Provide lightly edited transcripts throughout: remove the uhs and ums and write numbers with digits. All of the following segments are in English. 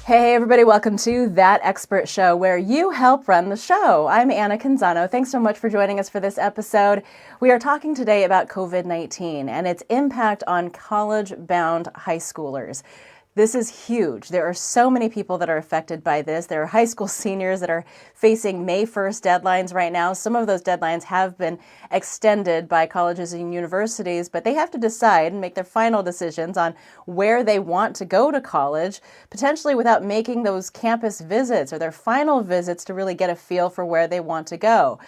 Hey everybody, welcome to That Expert Show, where you help run the show. I'm Anna Canzano. Thanks so much for joining us for this episode. We are talking today about COVID-19 and its impact on college-bound high schoolers. This is huge. There are so many people that are affected by this. There are high school seniors that are facing May 1st deadlines right now. Some of those deadlines have been extended by colleges and universities, but they have to decide and make their final decisions on where they want to go to college, potentially without making those campus visits or their final visits to really get a feel for where they want to go.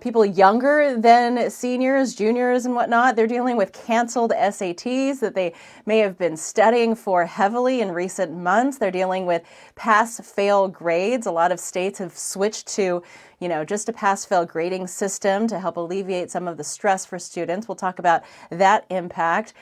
People younger than seniors, juniors, and whatnot, they're dealing with canceled SATs that they may have been studying for heavily in recent months. They're dealing with pass-fail grades. A lot of states have switched to just a pass-fail grading system to help alleviate some of the stress for students. We'll talk about that impact.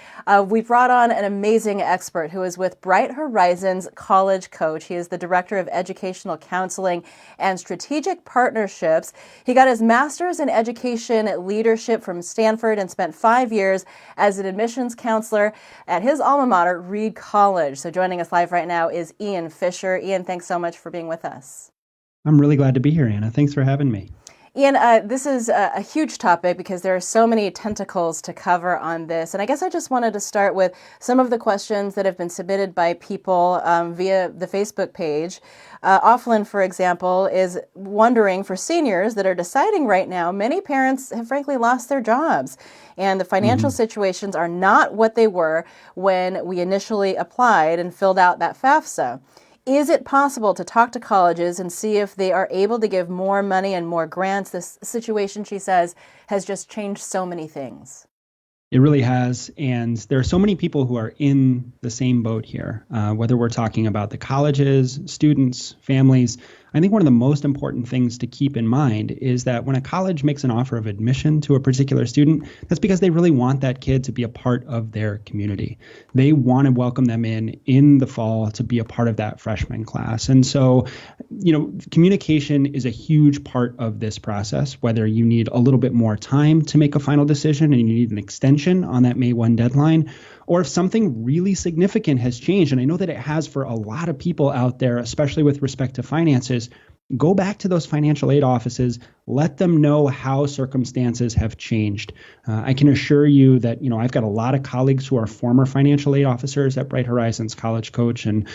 We brought on an amazing expert who is with Bright Horizons College Coach. He is the Director of Educational Counseling and Strategic Partnerships. He got his master's in education leadership from Stanford and spent 5 years as an admissions counselor at his alma mater, Reed College. So joining us live right now is Ian Fisher. Ian, thanks so much for being with us. I'm really glad to be here, Anna. Thanks for having me. Ian, this is a huge topic because there are so many tentacles to cover on this. And I guess I just wanted to start with some of the questions that have been submitted by people via the Facebook page. Offlin, for example, is wondering for seniors that are deciding right now, many parents have frankly lost their jobs and the financial situations are not what they were when we initially applied and filled out that FAFSA. Is it possible to talk to colleges and see if they are able to give more money and more grants? This situation, she says, has just changed so many things. It really has. And there are so many people who are in the same boat here, whether we're talking about the colleges, students, families. I think one of the most important things to keep in mind is that when a college makes an offer of admission to a particular student, that's because they really want that kid to be a part of their community. They want to welcome them in the fall to be a part of that freshman class. And so, communication is a huge part of this process, whether you need a little bit more time to make a final decision and you need an extension on that May 1 deadline, or if something really significant has changed, and I know that it has for a lot of people out there, especially with respect to finances, go back to those financial aid offices, let them know how circumstances have changed. I can assure you that, I've got a lot of colleagues who are former financial aid officers at Bright Horizons College Coach, and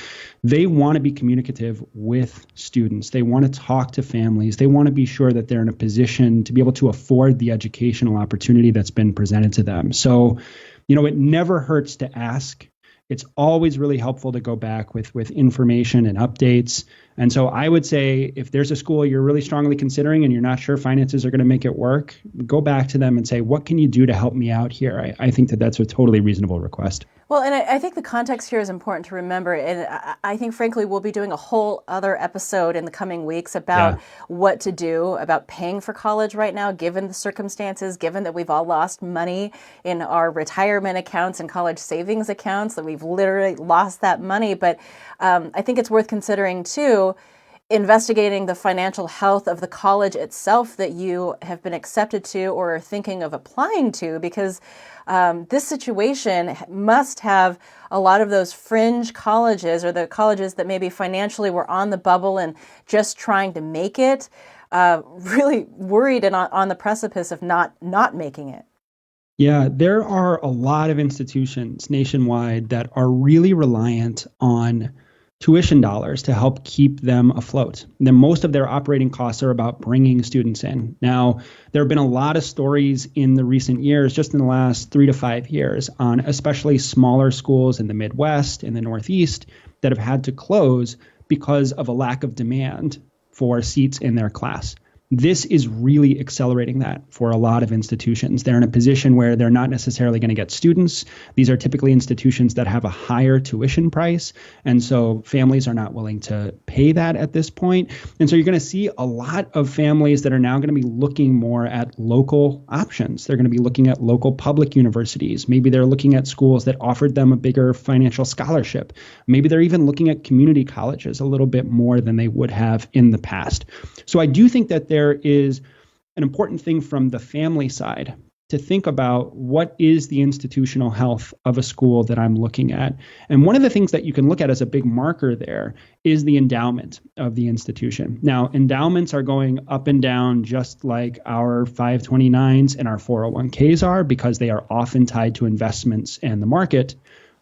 they want to be communicative with students. They want to talk to families. They want to be sure that they're in a position to be able to afford the educational opportunity that's been presented to them. So, it never hurts to ask. It's always really helpful to go back with information and updates. And so I would say if there's a school you're really strongly considering and you're not sure finances are going to make it work, go back to them and say, what can you do to help me out here? I think that that's a totally reasonable request. Well, and I think the context here is important to remember. And I think, frankly, we'll be doing a whole other episode in the coming weeks about what to do about paying for college right now, given the circumstances, given that we've all lost money in our retirement accounts and college savings accounts, that we've literally lost that money. But I think it's worth considering, too, investigating the financial health of the college itself that you have been accepted to or are thinking of applying to, because this situation must have a lot of those fringe colleges or the colleges that maybe financially were on the bubble and just trying to make it, really worried and on the precipice of not making it. Yeah, there are a lot of institutions nationwide that are really reliant on tuition dollars to help keep them afloat. Then most of their operating costs are about bringing students in. Now, there have been a lot of stories in the recent years, just in the last 3 to 5 years, on especially smaller schools in the Midwest, in the Northeast, that have had to close because of a lack of demand for seats in their class. This is really accelerating that for a lot of institutions. They're in a position where they're not necessarily going to get students. These are typically institutions that have a higher tuition price. And so families are not willing to pay that at this point. And so you're going to see a lot of families that are now going to be looking more at local options. They're going to be looking at local public universities. Maybe they're looking at schools that offered them a bigger financial scholarship. Maybe they're even looking at community colleges a little bit more than they would have in the past. So I do think that there is an important thing from the family side to think about what is the institutional health of a school that I'm looking at. And one of the things that you can look at as a big marker there is the endowment of the institution. Now, endowments are going up and down just like our 529s and our 401ks are, because they are often tied to investments and the market.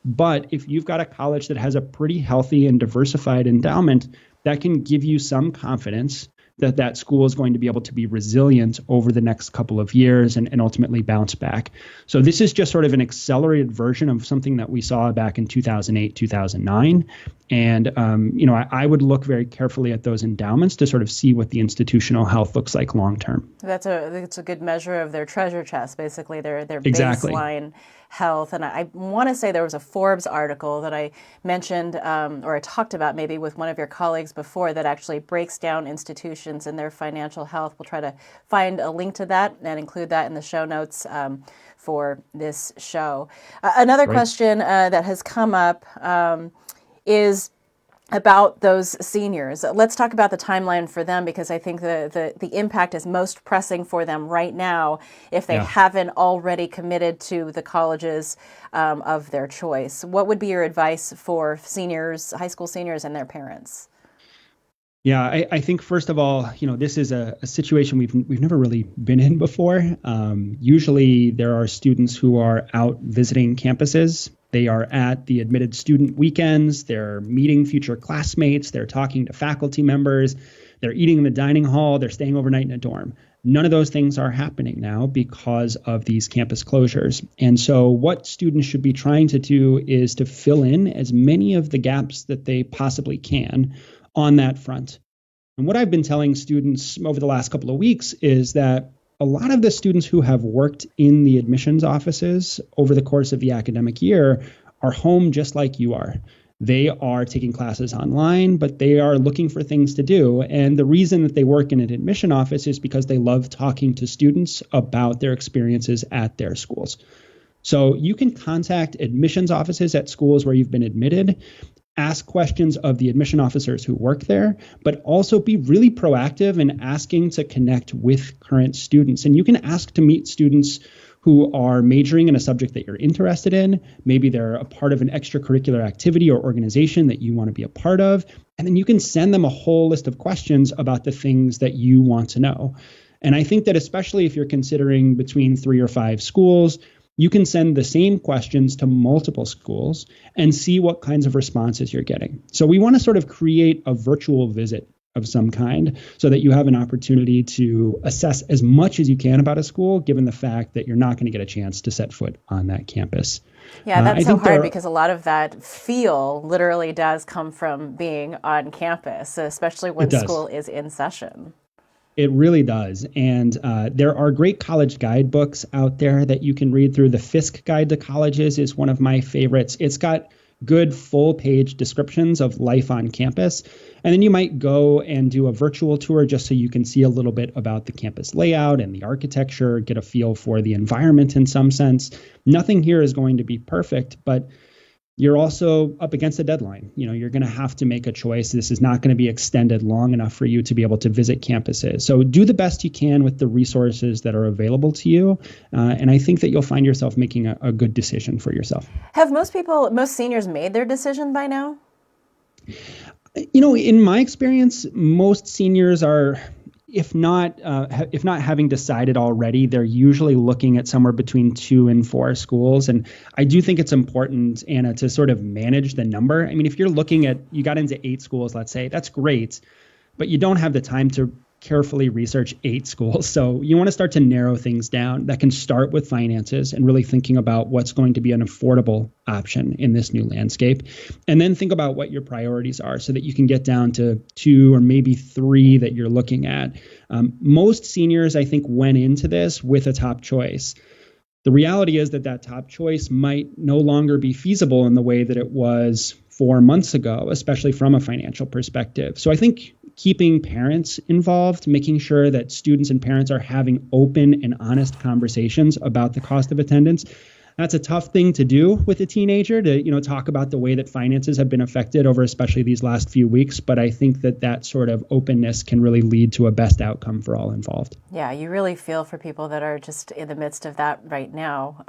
But if you've got a college that has a pretty healthy and diversified endowment, that can give you some confidence that that school is going to be able to be resilient over the next couple of years and ultimately bounce back. So this is just sort of an accelerated version of something that we saw back in 2008, 2009. And, I would look very carefully at those endowments to sort of see what the institutional health looks like long term. That's a good measure of their treasure chest, basically their Exactly. baseline health. And I want to say there was a Forbes article that I mentioned or I talked about maybe with one of your colleagues before that actually breaks down institutions and their financial health. We'll try to find a link to that and include that in the show notes for this show. Another question that has come up is about those seniors. Let's talk about the timeline for them, because I think the impact is most pressing for them right now if they haven't already committed to the colleges of their choice. What would be your advice for seniors, high school seniors, and their parents? Yeah, I think first of all, this is a situation we've never really been in before. Usually there are students who are out visiting campuses. They are at the admitted student weekends. They're meeting future classmates. They're talking to faculty members. They're eating in the dining hall. They're staying overnight in a dorm. None of those things are happening now because of these campus closures. And so what students should be trying to do is to fill in as many of the gaps that they possibly can on that front. And what I've been telling students over the last couple of weeks is that a lot of the students who have worked in the admissions offices over the course of the academic year are home just like you are. They are taking classes online, but they are looking for things to do. And the reason that they work in an admission office is because they love talking to students about their experiences at their schools. So you can contact admissions offices at schools where you've been admitted, ask questions of the admission officers who work there, but also be really proactive in asking to connect with current students. And you can ask to meet students who are majoring in a subject that you're interested in. Maybe they're a part of an extracurricular activity or organization that you want to be a part of. And then you can send them a whole list of questions about the things that you want to know. And I think that especially if you're considering between 3 or 5 schools, you can send the same questions to multiple schools and see what kinds of responses you're getting. So we want to sort of create a virtual visit of some kind so that you have an opportunity to assess as much as you can about a school, given the fact that you're not going to get a chance to set foot on that campus. Yeah, that's so hard because a lot of that feel literally does come from being on campus, especially when school is in session. It really does. And there are great college guidebooks out there that you can read through. The Fisk Guide to Colleges is one of my favorites. It's got good full page descriptions of life on campus. And then you might go and do a virtual tour just so you can see a little bit about the campus layout and the architecture, get a feel for the environment in some sense. Nothing here is going to be perfect, but you're also up against a deadline. You're going to have to make a choice. This is not going to be extended long enough for you to be able to visit campuses. So do the best you can with the resources that are available to you. And I think that you'll find yourself making a good decision for yourself. Have most seniors made their decision by now? In my experience, most seniors are, if not having decided already, they're usually looking at somewhere between 2 and 4 schools. And I do think it's important, Anna, to sort of manage the number. I mean, if you're looking at, you got into 8 schools, let's say, that's great, but you don't have the time to carefully research 8 schools. So you want to start to narrow things down. That can start with finances and really thinking about what's going to be an affordable option in this new landscape. And then think about what your priorities are so that you can get down to 2 or maybe 3 that you're looking at. Most seniors, I think, went into this with a top choice. The reality is that top choice might no longer be feasible in the way that it was 4 months ago, especially from a financial perspective. So I think keeping parents involved, making sure that students and parents are having open and honest conversations about the cost of attendance, That's a tough thing to do with a teenager to, talk about the way that finances have been affected over especially these last few weeks. But I think that sort of openness can really lead to a best outcome for all involved. Yeah, you really feel for people that are just in the midst of that right now.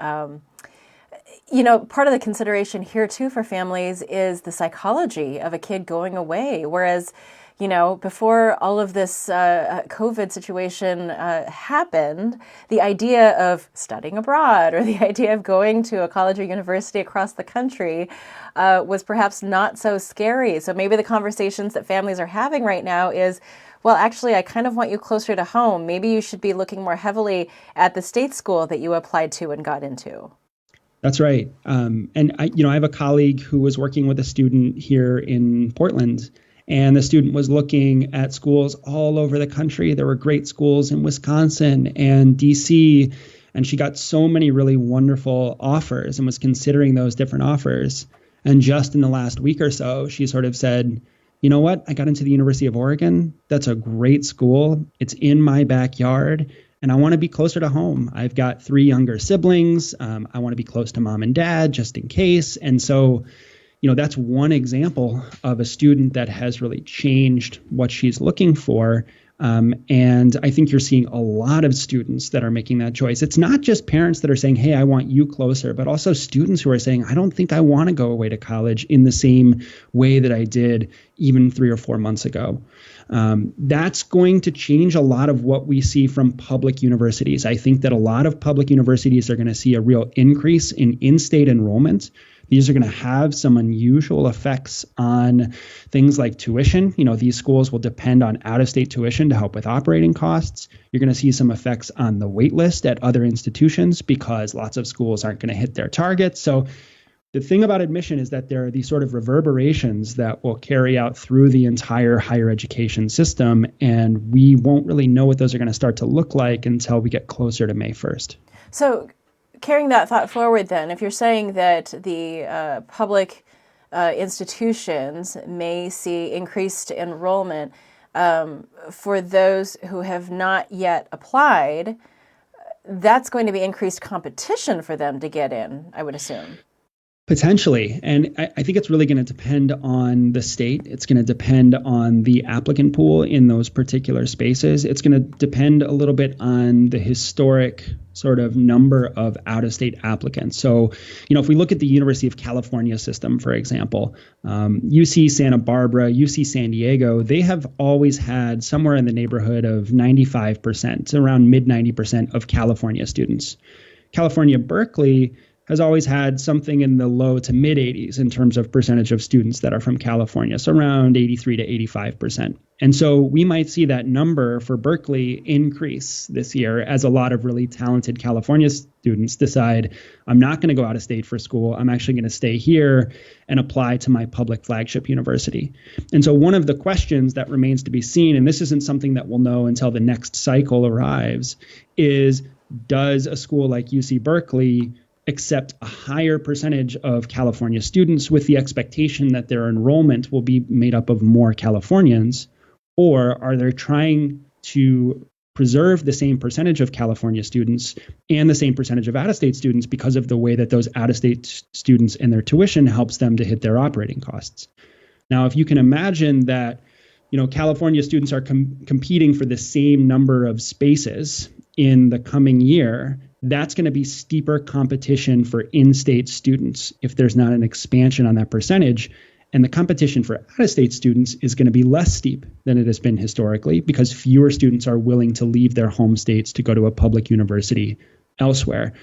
Part of the consideration here too for families is the psychology of a kid going away. Whereas, before all of this COVID situation happened, the idea of studying abroad or the idea of going to a college or university across the country was perhaps not so scary. So maybe the conversations that families are having right now is, well, actually, I kind of want you closer to home. Maybe you should be looking more heavily at the state school that you applied to and got into. That's right. And I have a colleague who was working with a student here in Portland, and the student was looking at schools all over the country. There were great schools in Wisconsin and DC, and she got so many really wonderful offers and was considering those different offers. And just in the last week or so, she sort of said, you know what? I got into the University of Oregon. That's a great school. It's in my backyard. And I want to be closer to home. I've got 3 younger siblings. I want to be close to mom and dad just in case. And so, that's one example of a student that has really changed what she's looking for. And I think you're seeing a lot of students that are making that choice. It's not just parents that are saying, hey, I want you closer, but also students who are saying, I don't think I want to go away to college in the same way that I did even 3 or 4 months ago. That's going to change a lot of what we see from public universities. I think that a lot of public universities are going to see a real increase in in-state enrollment. These are going to have some unusual effects on things like tuition. These schools will depend on out-of-state tuition to help with operating costs. You're going to see some effects on the wait list at other institutions because lots of schools aren't going to hit their targets. So the thing about admission is that there are these sort of reverberations that will carry out through the entire higher education system, and we won't really know what those are going to start to look like until we get closer to May 1st. So carrying that thought forward then, if you're saying that the public institutions may see increased enrollment for those who have not yet applied, that's going to be increased competition for them to get in, I would assume. Potentially. And I think it's really going to depend on the state. It's going to depend on the applicant pool in those particular spaces. It's going to depend a little bit on the historic sort of number of out-of-state applicants. So, if we look at the University of California system, for example, UC Santa Barbara, UC San Diego, they have always had somewhere in the neighborhood of 95%, around mid 90% of California students. California Berkeley has always had something in the low to mid 80s in terms of percentage of students that are from California, so around 83 to 85%. And so we might see that number for Berkeley increase this year as a lot of really talented California students decide, I'm not going to go out of state for school. I'm actually going to stay here and apply to my public flagship university. And so one of the questions that remains to be seen, and this isn't something that we'll know until the next cycle arrives, is does a school like UC Berkeley accept a higher percentage of California students with the expectation that their enrollment will be made up of more Californians, or are they trying to preserve the same percentage of California students and the same percentage of out-of-state students because of the way that those out-of-state students and their tuition helps them to hit their operating costs? Now, if you can imagine that, California students are competing for the same number of spaces in the coming year, that's going to be steeper competition for in-state students if there's not an expansion on that percentage. And the competition for out-of-state students is going to be less steep than it has been historically because fewer students are willing to leave their home states to go to a public university elsewhere.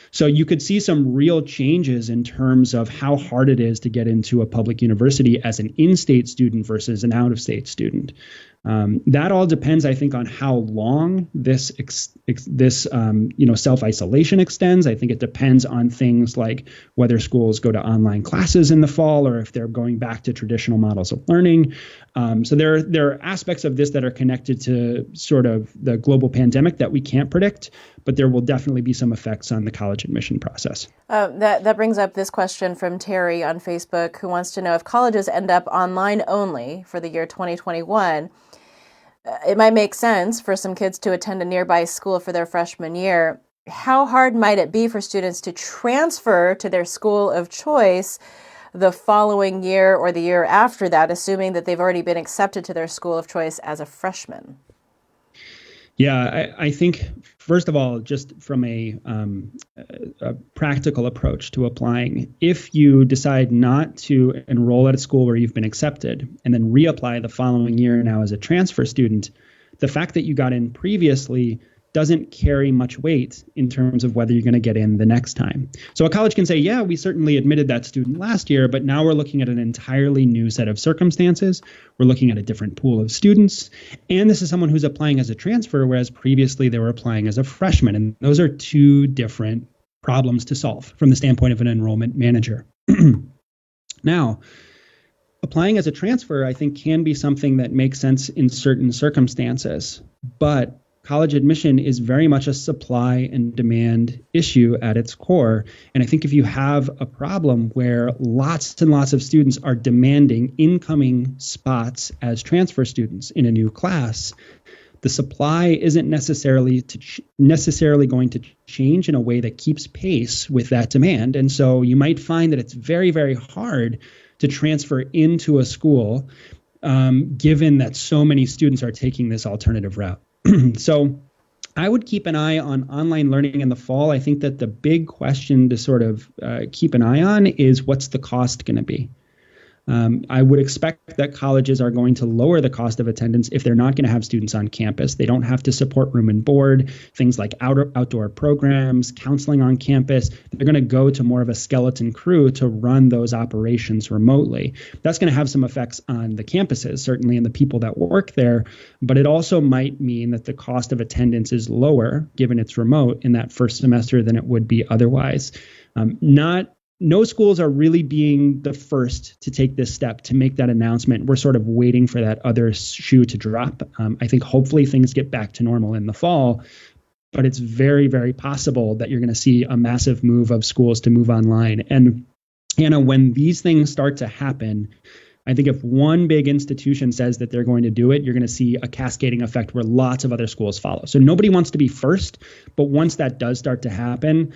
So you could see some real changes in terms of how hard it is to get into a public university as an in-state student versus an out-of-state student. That all depends, I think, on how long this self-isolation extends. I think it depends on things like whether schools go to online classes in the fall or if they're going back to traditional models of learning. So there are aspects of this that are connected to sort of the global pandemic that we can't predict, but there will definitely be some effects on the college admission process. That brings up this question from Terry on Facebook, who wants to know if colleges end up online only for the year 2021, it might make sense for some kids to attend a nearby school for their freshman year. how hard might it be for students to transfer to their school of choice the following year or the year after that, assuming that they've already been accepted to their school of choice as a freshman? Yeah, I think, first of all, just from a practical approach to applying, if you decide not to enroll at a school where you've been accepted and then reapply the following year now as a transfer student, the fact that you got in previously doesn't carry much weight in terms of whether you're going to get in the next time. So a college can say, yeah, we certainly admitted that student last year, but now we're looking at an entirely new set of circumstances. We're looking at a different pool of students. And this is someone who's applying as a transfer, whereas previously they were applying as a freshman. And those are two different problems to solve from the standpoint of an enrollment manager. Now, applying as a transfer, I think, can be something that makes sense in certain circumstances, but college admission is very much a supply and demand issue at its core. And I think if you have a problem where lots and lots of students are demanding incoming spots as transfer students in a new class, the supply isn't necessarily going to change in a way that keeps pace with that demand. And so you might find that it's very, very hard to transfer into a school, given that so many students are taking this alternative route. So I would keep an eye on online learning in the fall. I think that the big question to sort of keep an eye on is, what's the cost going to be? I would expect that colleges are going to lower the cost of attendance if they're not going to have students on campus. They don't have to support room and board, things like outdoor programs, counseling on campus. They're going to go to more of a skeleton crew to run those operations remotely. That's going to have some effects on the campuses, certainly, and the people that work there. But it also might mean that the cost of attendance is lower, given it's remote, in that first semester than it would be otherwise. No schools are really being the first to take this step, to make that announcement. We're sort of waiting for that other shoe to drop. I think hopefully things get back to normal in the fall, but it's very, very possible that you're going to see a massive move of schools to move online. And Anna, when these things start to happen, I think if one big institution says that they're going to do it, you're going to see a cascading effect where lots of other schools follow. So nobody wants to be first, but once that does start to happen,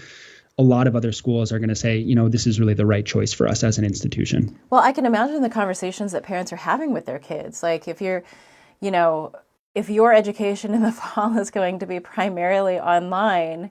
a lot of other schools are going to say, this is really the right choice for us as an institution. Well, I can imagine the conversations that parents are having with their kids. Like if your education in the fall is going to be primarily online,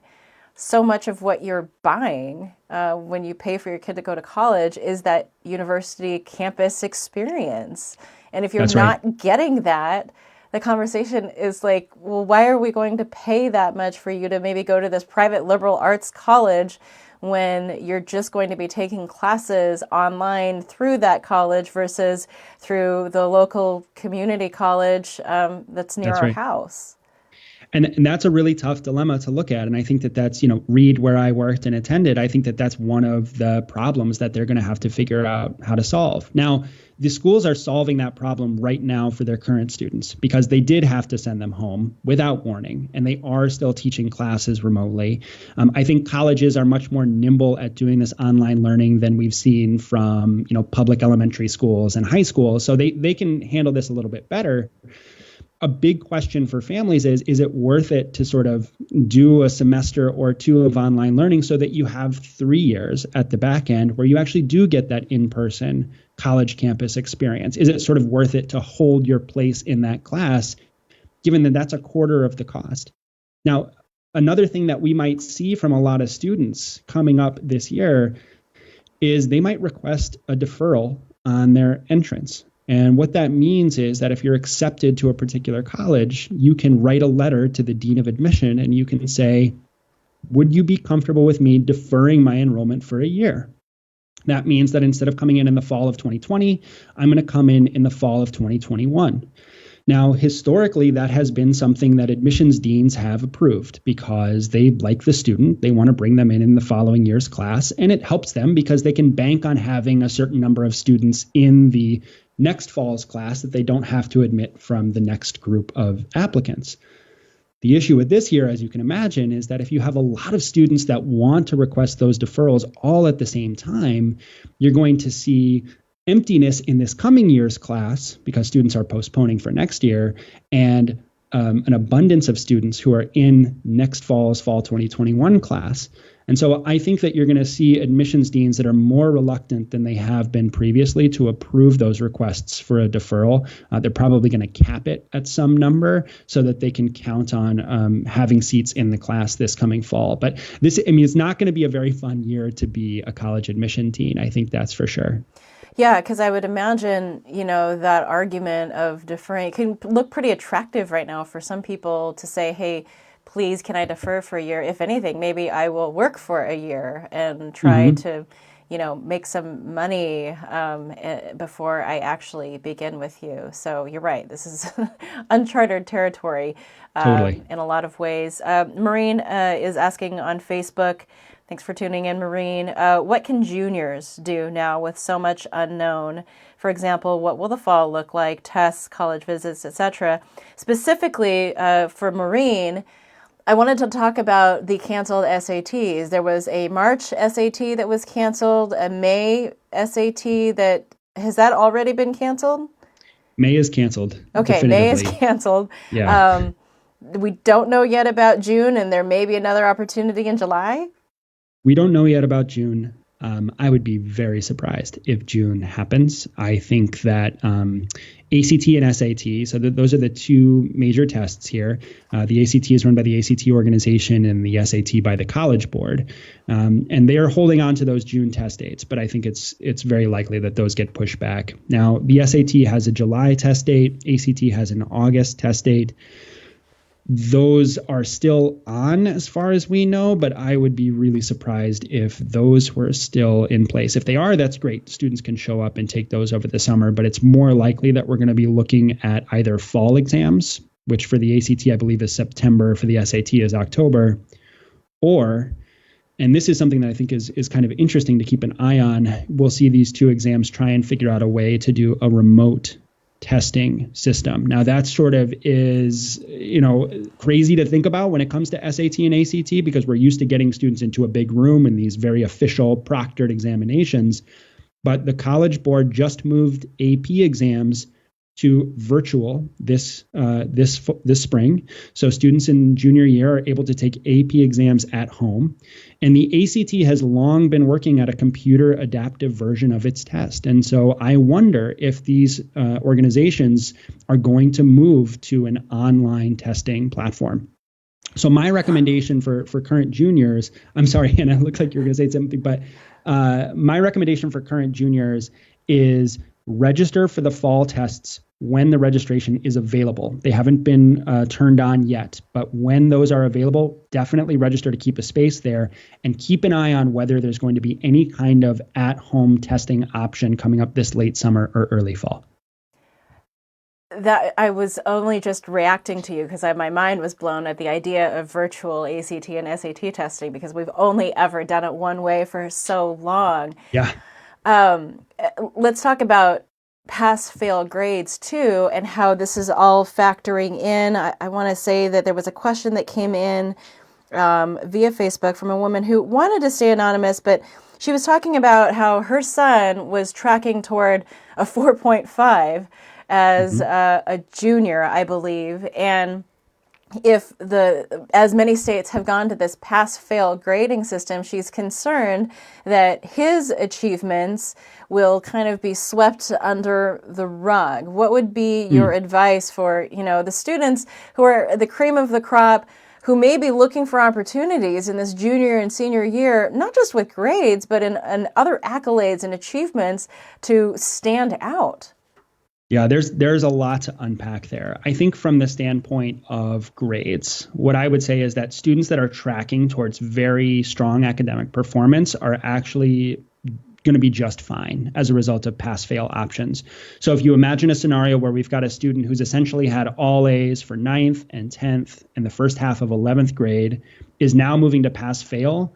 so much of what you're buying when you pay for your kid to go to college is that university campus experience. And if you're not getting that, the conversation is like, well, why are we going to pay that much for you to maybe go to this private liberal arts college when you're just going to be taking classes online through that college versus through the local community college that's near our house? And that's a really tough dilemma to look at. And I think that's, Reed, where I worked and attended, I think that's one of the problems that they're going to have to figure out how to solve. Now, the schools are solving that problem right now for their current students because they did have to send them home without warning, and they are still teaching classes remotely. I think colleges are much more nimble at doing this online learning than we've seen from, public elementary schools and high schools. So they can handle this a little bit better. A big question for families is it worth it to sort of do a semester or two of online learning so that you have 3 years at the back end where you actually do get that in-person college campus experience? Is it sort of worth it to hold your place in that class, given that that's a quarter of the cost? Now, another thing that we might see from a lot of students coming up this year is they might request a deferral on their entrance. And what that means is that if you're accepted to a particular college, you can write a letter to the dean of admission and you can say, would you be comfortable with me deferring my enrollment for a year? That means that instead of coming in the fall of 2020, I'm going to come in the fall of 2021. Now, historically, that has been something that admissions deans have approved because they like the student. They want to bring them in the following year's class, and it helps them because they can bank on having a certain number of students in the next fall's class that they don't have to admit from the next group of applicants. The issue with this year, as you can imagine, is that if you have a lot of students that want to request those deferrals all at the same time, you're going to see emptiness in this coming year's class because students are postponing for next year, and an abundance of students who are in next fall's fall 2021 class. And so I think that you're going to see admissions deans that are more reluctant than they have been previously to approve those requests for a deferral. They're probably going to cap it at some number so that they can count on having seats in the class this coming fall. But this, I mean, it's not going to be a very fun year to be a college admission dean. I think that's for sure. Yeah, because I would imagine, that argument of deferring can look pretty attractive right now for some people to say, hey, please, can I defer for a year? If anything, maybe I will work for a year and try to, make some money before I actually begin with you. So you're right. This is uncharted territory Totally. in a lot of ways. Maureen is asking on Facebook, thanks for tuning in, Maureen. What can juniors do now with so much unknown? For example, what will the fall look like? Tests, college visits, etc. Specifically for Maureen, I wanted to talk about the canceled SATs. There was a March SAT that was canceled, a May SAT has that already been canceled? May is canceled. Okay, May is canceled. Yeah. We don't know yet about June, and there may be another opportunity in July. We don't know yet about June. I would be very surprised if June happens. I think that ACT and SAT, so those are the two major tests here. The ACT is run by the ACT organization and the SAT by the College Board. And they are holding on to those June test dates, but I think it's very likely that those get pushed back. Now, the SAT has a July test date. ACT has an August test date. Those are still on as far as we know, but I would be really surprised if those were still in place. If they are, that's great. Students can show up and take those over the summer, but it's more likely that we're going to be looking at either fall exams, which for the ACT, I believe is September, for the SAT is October, or, and this is something that I think is kind of interesting to keep an eye on, we'll see these two exams try and figure out a way to do a remote testing system. Now that sort of is, crazy to think about when it comes to SAT and ACT, because we're used to getting students into a big room and these very official proctored examinations. But the College Board just moved AP exams to virtual this spring. So students in junior year are able to take AP exams at home. And the ACT has long been working at a computer adaptive version of its test. And so I wonder if these organizations are going to move to an online testing platform. So my recommendation for current juniors, I'm sorry, Anna, it looks like you're going to say something, but my recommendation for current juniors is register for the fall tests when the registration is available. They haven't been turned on yet, but when those are available, definitely register to keep a space there and keep an eye on whether there's going to be any kind of at-home testing option coming up this late summer or early fall. That I was only just reacting to you because my mind was blown at the idea of virtual ACT and SAT testing, because we've only ever done it one way for so long. Yeah. Let's talk about pass-fail grades too, and how this is all factoring in. I want to say that there was a question that came in via Facebook from a woman who wanted to stay anonymous, but she was talking about how her son was tracking toward a 4.5 as a junior, I believe, and as many states have gone to this pass-fail grading system, she's concerned that his achievements will kind of be swept under the rug. What would be your advice for, the students who are the cream of the crop, who may be looking for opportunities in this junior and senior year, not just with grades, but in other accolades and achievements to stand out? Yeah, there's a lot to unpack there. I think from the standpoint of grades, what I would say is that students that are tracking towards very strong academic performance are actually going to be just fine as a result of pass-fail options. So if you imagine a scenario where we've got a student who's essentially had all A's for 9th and 10th and the first half of 11th grade is now moving to pass-fail,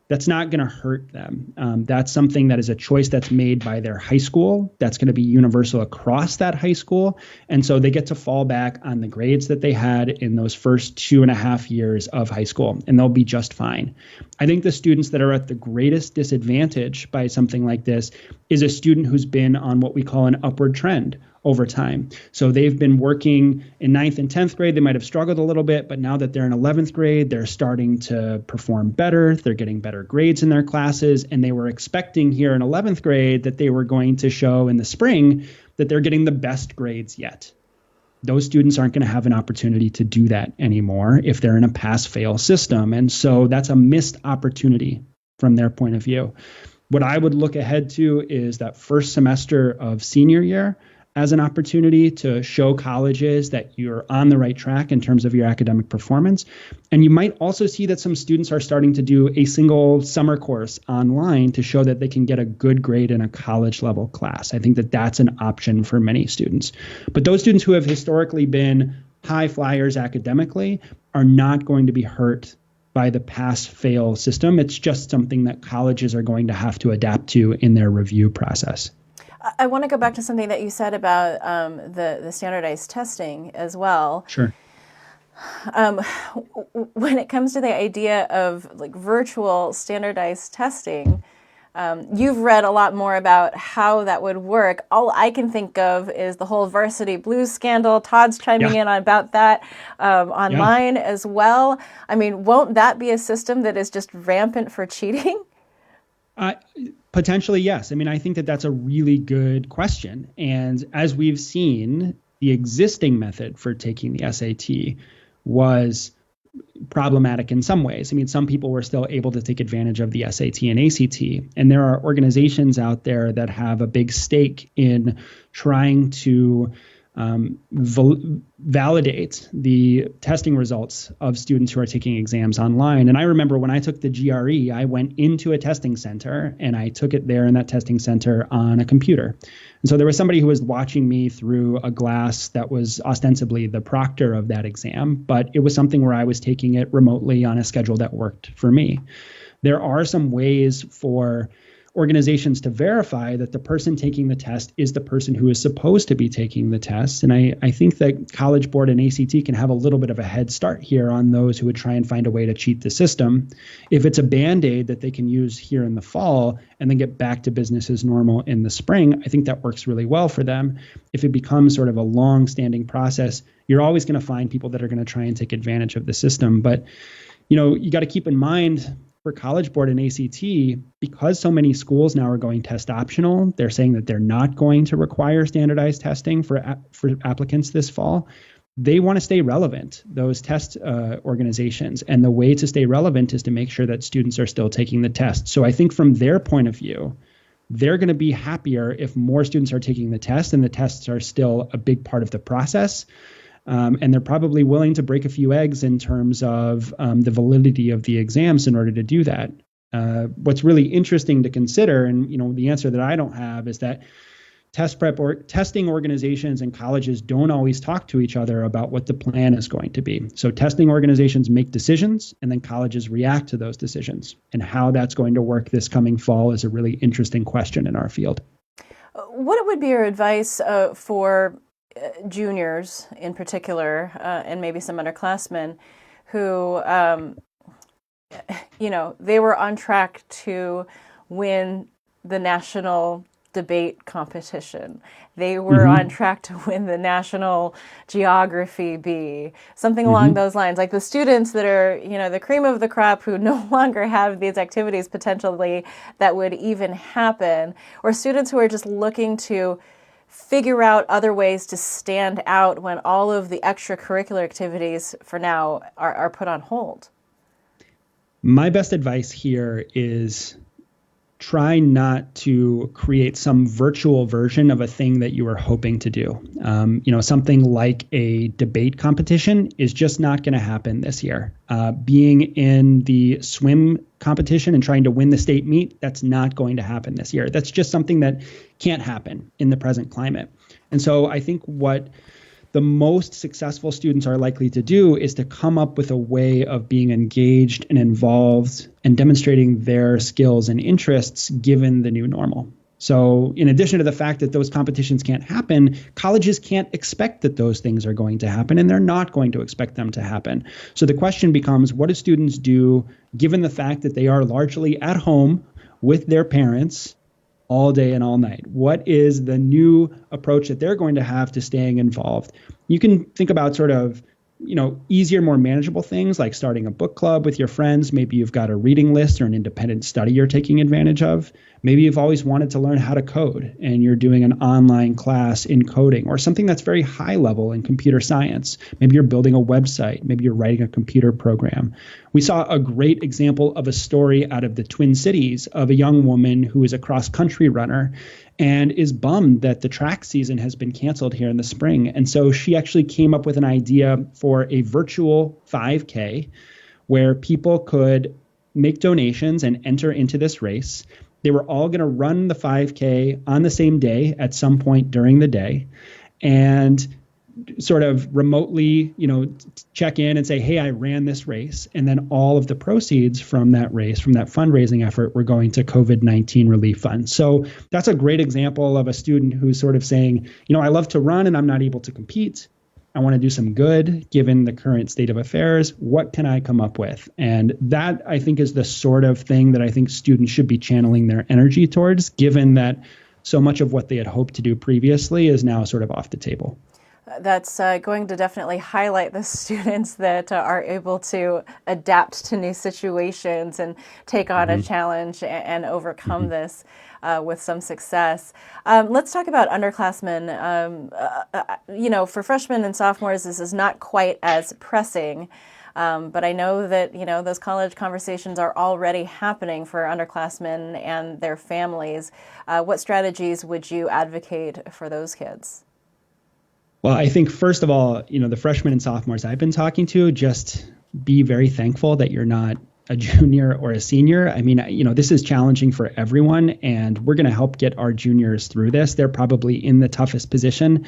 that's not going to hurt them. That's something that is a choice that's made by their high school. That's going to be universal across that high school. And so they get to fall back on the grades that they had in those first 2.5 years of high school, and they'll be just fine. I think the students that are at the greatest disadvantage by something like this is a student who's been on what we call an upward trend over time. So they've been working in 9th and 10th grade. They might have struggled a little bit, but now that they're in 11th grade, they're starting to perform better. They're getting better grades in their classes. And they were expecting here in 11th grade that they were going to show in the spring that they're getting the best grades yet. Those students aren't going to have an opportunity to do that anymore if they're in a pass-fail system. And so that's a missed opportunity from their point of view. What I would look ahead to is that first semester of senior year as an opportunity to show colleges that you're on the right track in terms of your academic performance. And you might also see that some students are starting to do a single summer course online to show that they can get a good grade in a college level class. I think that that's an option for many students. But those students who have historically been high flyers academically are not going to be hurt by the pass-fail system. It's just something that colleges are going to have to adapt to in their review process. I want to go back to something that you said about the standardized testing as well. Sure. When it comes to the idea of like virtual standardized testing, you've read a lot more about how that would work. All I can think of is the whole Varsity Blues scandal. Todd's chiming in about that online as well. I mean, won't that be a system that is just rampant for cheating? Potentially, yes. I mean, I think that that's a really good question. And as we've seen, the existing method for taking the SAT was problematic in some ways. I mean, some people were still able to take advantage of the SAT and ACT. And there are organizations out there that have a big stake in trying to validate the testing results of students who are taking exams online. And I remember when I took the GRE, I went into a testing center and I took it there in that testing center on a computer. And so there was somebody who was watching me through a glass that was ostensibly the proctor of that exam, but it was something where I was taking it remotely on a schedule that worked for me. There are some ways for organizations to verify that the person taking the test is the person who is supposed to be taking the test. And I think that College Board and ACT can have a little bit of a head start here on those who would try and find a way to cheat the system. If it's a Band-Aid that they can use here in the fall and then get back to business as normal in the spring, I think that works really well for them. If it becomes sort of a long-standing process, you're always going to find people that are going to try and take advantage of the system. But, you know, you got to keep in mind for College Board and ACT, because so many schools now are going test optional, they're saying that they're not going to require standardized testing for applicants this fall. They want to stay relevant, those test organizations. And the way to stay relevant is to make sure that students are still taking the test. So I think from their point of view, they're going to be happier if more students are taking the test and the tests are still a big part of the process. And they're probably willing to break a few eggs in terms of the validity of the exams in order to do that. What's really interesting to consider, and you know, the answer that I don't have, is that testing organizations and colleges don't always talk to each other about what the plan is going to be. So testing organizations make decisions, and then colleges react to those decisions. And how that's going to work this coming fall is a really interesting question in our field. What would be your advice for juniors in particular, and maybe some underclassmen who, they were on track to win the national debate competition. They were on track to win the national geography bee, something along those lines. Like the students that are, the cream of the crop who no longer have these activities potentially that would even happen, or students who are just looking to figure out other ways to stand out when all of the extracurricular activities for now are put on hold? My best advice here is try not to create some virtual version of a thing that you were hoping to do. Something like a debate competition is just not going to happen this year. Being in the swim competition and trying to win the state meet, that's not going to happen this year. That's just something that can't happen in the present climate. And so I think what the most successful students are likely to do is to come up with a way of being engaged and involved and demonstrating their skills and interests given the new normal. So in addition to the fact that those competitions can't happen, colleges can't expect that those things are going to happen, and they're not going to expect them to happen. So the question becomes, what do students do given the fact that they are largely at home with their parents all day and all night? What is the new approach that they're going to have to staying involved? You can think about sort of, easier, more manageable things like starting a book club with your friends. Maybe you've got a reading list or an independent study you're taking advantage of. Maybe you've always wanted to learn how to code and you're doing an online class in coding, or something that's very high level in computer science. Maybe you're building a website. Maybe you're writing a computer program. We saw a great example of a story out of the Twin Cities of a young woman who is a cross-country runner and is bummed that the track season has been canceled here in the spring. And so she actually came up with an idea for a virtual 5K where people could make donations and enter into this race. They were all going to run the 5K on the same day at some point during the day, and sort of remotely, check in and say, hey, I ran this race. And then all of the proceeds from that race, from that fundraising effort, were going to COVID-19 relief funds. So that's a great example of a student who's sort of saying, I love to run and I'm not able to compete. I want to do some good given the current state of affairs. What can I come up with? And that, I think, is the sort of thing that I think students should be channeling their energy towards, given that so much of what they had hoped to do previously is now sort of off the table. That's going to definitely highlight the students that are able to adapt to new situations and take on a challenge and overcome this with some success. Let's talk about underclassmen. For freshmen and sophomores, this is not quite as pressing. But I know that, those college conversations are already happening for underclassmen and their families. What strategies would you advocate for those kids? Well, I think, first of all, the freshmen and sophomores I've been talking to, just be very thankful that you're not a junior or a senior. I mean, this is challenging for everyone, and we're going to help get our juniors through this. They're probably in the toughest position.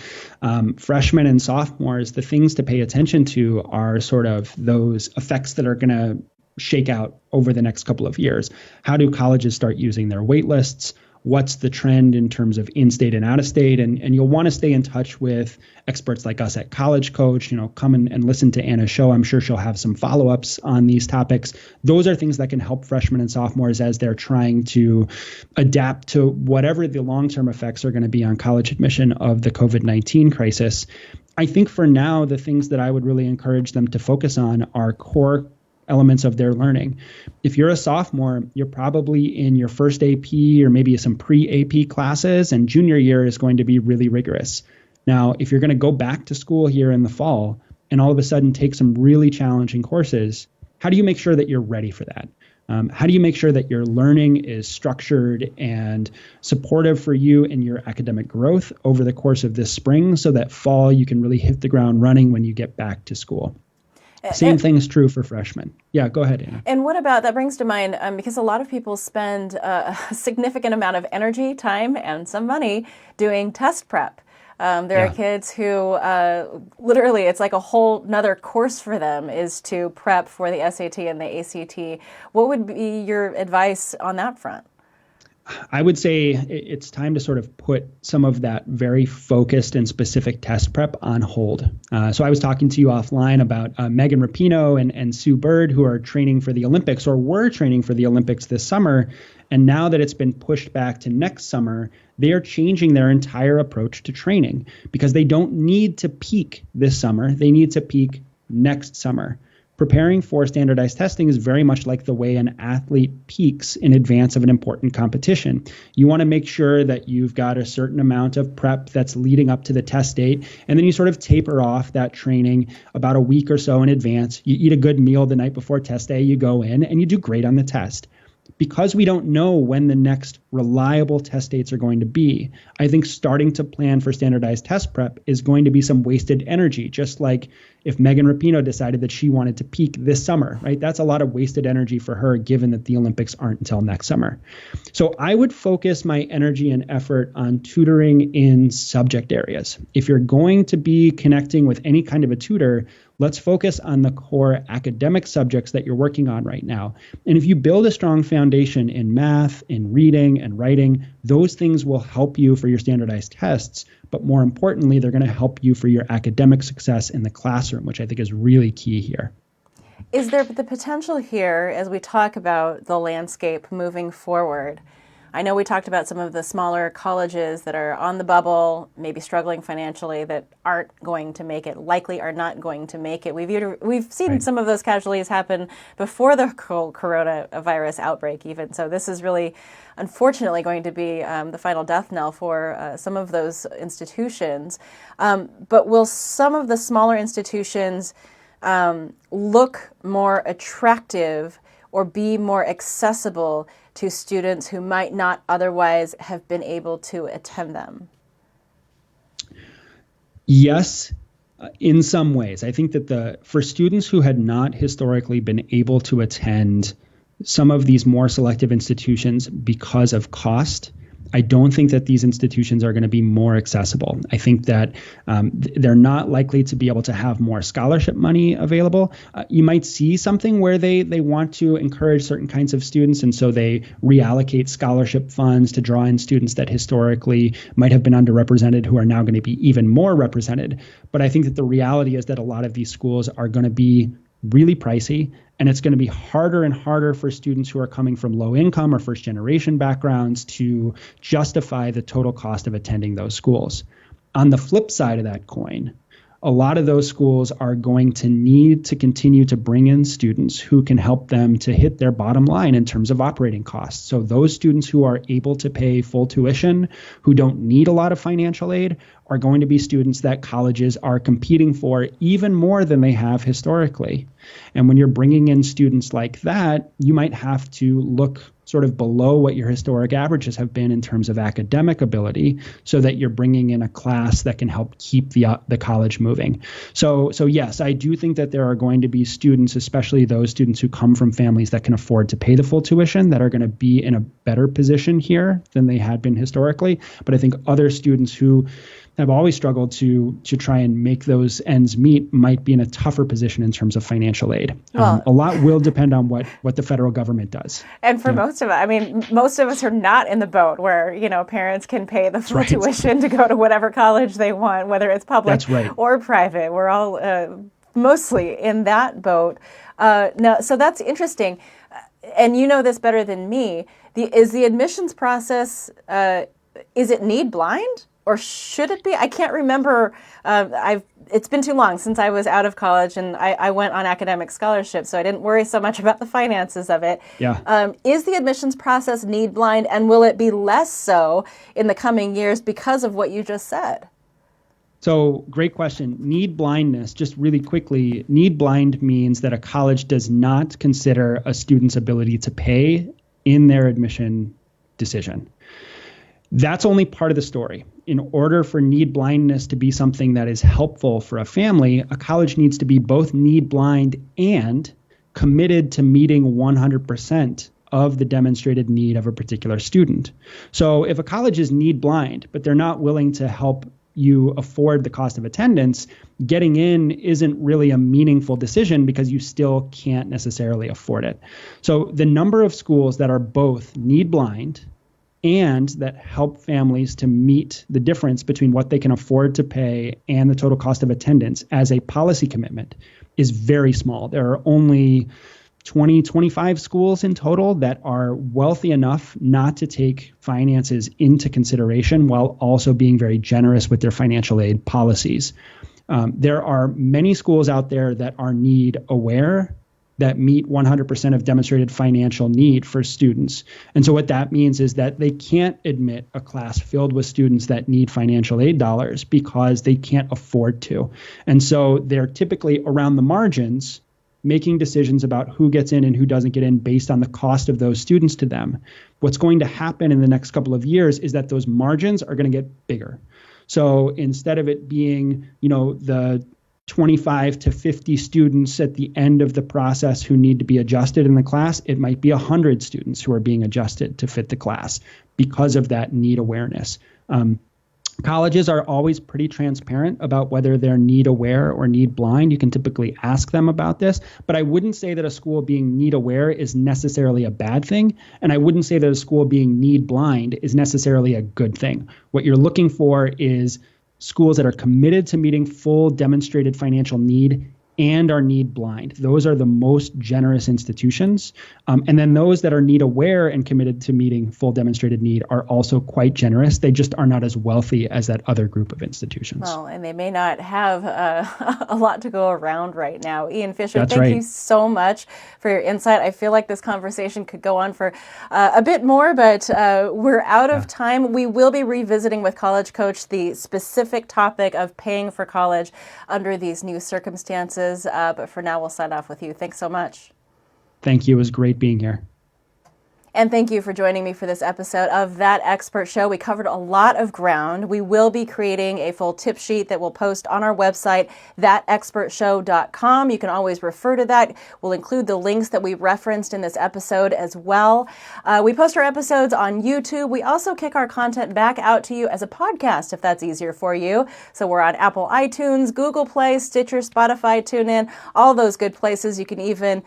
Freshmen and sophomores, the things to pay attention to are sort of those effects that are going to shake out over the next couple of years. How do colleges start using their wait lists? What's the trend in terms of in-state and out-of-state? And you'll want to stay in touch with experts like us at College Coach. Come and listen to Anna's show. I'm sure she'll have some follow-ups on these topics. Those are things that can help freshmen and sophomores as they're trying to adapt to whatever the long-term effects are going to be on college admission of the COVID-19 crisis. I think for now, the things that I would really encourage them to focus on are core elements of their learning. If you're a sophomore, you're probably in your first AP or maybe some pre-AP classes, and junior year is going to be really rigorous. Now, if you're going to go back to school here in the fall and all of a sudden take some really challenging courses, how do you make sure that you're ready for that? How do you make sure that your learning is structured and supportive for you in your academic growth over the course of this spring, so that fall you can really hit the ground running when you get back to school? Same thing is true for freshmen. Yeah, go ahead, Anna. And what about, that brings to mind, because a lot of people spend a significant amount of energy, time, and some money doing test prep. There are kids who literally, it's like a whole nother course for them is to prep for the SAT and the ACT. What would be your advice on that front? I would say it's time to sort of put some of that very focused and specific test prep on hold. So I was talking to you offline about Megan Rapinoe and Sue Bird, who are training for the Olympics, or were training for the Olympics this summer. And now that it's been pushed back to next summer, they are changing their entire approach to training because they don't need to peak this summer. They need to peak next summer. Preparing for standardized testing is very much like the way an athlete peaks in advance of an important competition. You want to make sure that you've got a certain amount of prep that's leading up to the test date, and then you sort of taper off that training about a week or so in advance. You eat a good meal the night before test day, you go in, and you do great on the test. Because we don't know when the next reliable test dates are going to be, I think starting to plan for standardized test prep is going to be some wasted energy, just like if Megan Rapinoe decided that she wanted to peak this summer, right? That's a lot of wasted energy for her, given that the Olympics aren't until next summer. So I would focus my energy and effort on tutoring in subject areas. If you're going to be connecting with any kind of a tutor, let's focus on the core academic subjects that you're working on right now. And if you build a strong foundation in math, in reading and writing, those things will help you for your standardized tests. But more importantly, they're going to help you for your academic success in the classroom, which I think is really key here. Is there the potential here, as we talk about the landscape moving forward, I know we talked about some of the smaller colleges that are on the bubble, maybe struggling financially, that aren't going to make it, likely are not going to make it. We've seen some of those casualties happen before the coronavirus outbreak even. So this is really, unfortunately, going to be the final death knell for some of those institutions. But will some of the smaller institutions look more attractive or be more accessible to students who might not otherwise have been able to attend them? Yes, in some ways. I think that for students who had not historically been able to attend some of these more selective institutions because of cost, I don't think that these institutions are going to be more accessible. I think that they're not likely to be able to have more scholarship money available. You might see something where they want to encourage certain kinds of students, and so they reallocate scholarship funds to draw in students that historically might have been underrepresented who are now going to be even more represented. But I think that the reality is that a lot of these schools are going to be really pricey, and it's going to be harder and harder for students who are coming from low income or first generation backgrounds to justify the total cost of attending those schools. On the flip side of that coin, a lot of those schools are going to need to continue to bring in students who can help them to hit their bottom line in terms of operating costs. So those students who are able to pay full tuition, who don't need a lot of financial aid, are going to be students that colleges are competing for even more than they have historically. And when you're bringing in students like that, you might have to look sort of below what your historic averages have been in terms of academic ability, so that you're bringing in a class that can help keep the college moving. So yes, I do think that there are going to be students, especially those students who come from families that can afford to pay the full tuition, that are going to be in a better position here than they had been historically. But I think other students who have always struggled to try and make those ends meet might be in a tougher position in terms of financial aid. Well, a lot will depend on what the federal government does. And for most of us, I mean, most of us are not in the boat where, parents can pay the full tuition to go to whatever college they want, whether it's public or private. We're all mostly in that boat. No, so that's interesting. And you know this better than me. Is the admissions process, is it need blind? Or should it be? I can't remember. It's been too long since I was out of college, and I went on academic scholarship, so I didn't worry so much about the finances of it. Yeah. Is the admissions process need blind, and will it be less so in the coming years because of what you just said? So great question. Need blindness, just really quickly, need blind means that a college does not consider a student's ability to pay in their admission decision. That's only part of the story. In order for need blindness to be something that is helpful for a family, a college needs to be both need blind and committed to meeting 100% of the demonstrated need of a particular student. So if a college is need blind, but they're not willing to help you afford the cost of attendance, getting in isn't really a meaningful decision because you still can't necessarily afford it. So the number of schools that are both need blind and that help families to meet the difference between what they can afford to pay and the total cost of attendance as a policy commitment is very small. There are only 20, 25 schools in total that are wealthy enough not to take finances into consideration while also being very generous with their financial aid policies. There are many schools out there that are need aware, that meet 100% of demonstrated financial need for students. And so what that means is that they can't admit a class filled with students that need financial aid dollars because they can't afford to. And so they're typically around the margins making decisions about who gets in and who doesn't get in based on the cost of those students to them. What's going to happen in the next couple of years is that those margins are going to get bigger. So instead of it being, the 25 to 50 students at the end of the process who need to be adjusted in the class, it might be 100 students who are being adjusted to fit the class because of that need awareness. Colleges are always pretty transparent about whether they're need aware or need blind. You can typically ask them about this, but I wouldn't say that a school being need aware is necessarily a bad thing. And I wouldn't say that a school being need blind is necessarily a good thing. What you're looking for is schools that are committed to meeting full demonstrated financial need and are need blind. Those are the most generous institutions. And then those that are need aware and committed to meeting full demonstrated need are also quite generous. They just are not as wealthy as that other group of institutions. Well, and they may not have a lot to go around right now. Ian Fisher, That's thank right. you so much for your insight. I feel like this conversation could go on for a bit more, but we're out of time. We will be revisiting with College Coach the specific topic of paying for college under these new circumstances. But for now, we'll sign off with you. Thanks so much. Thank you. It was great being here. And thank you for joining me for this episode of That Expert Show. We covered a lot of ground. We will be creating a full tip sheet that we'll post on our website, thatexpertshow.com. You can always refer to that. We'll include the links that we referenced in this episode as well. We post our episodes on YouTube. We also kick our content back out to you as a podcast, if that's easier for you. So we're on Apple iTunes, Google Play, Stitcher, Spotify, TuneIn, all those good places. You can even,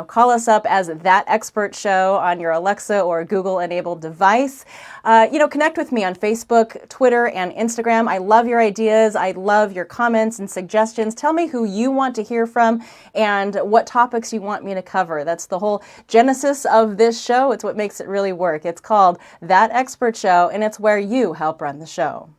call us up as That Expert Show on your Alexa or Google-enabled device. Connect with me on Facebook, Twitter, and Instagram. I love your ideas. I love your comments and suggestions. Tell me who you want to hear from and what topics you want me to cover. That's the whole genesis of this show. It's what makes it really work. It's called That Expert Show, and it's where you help run the show.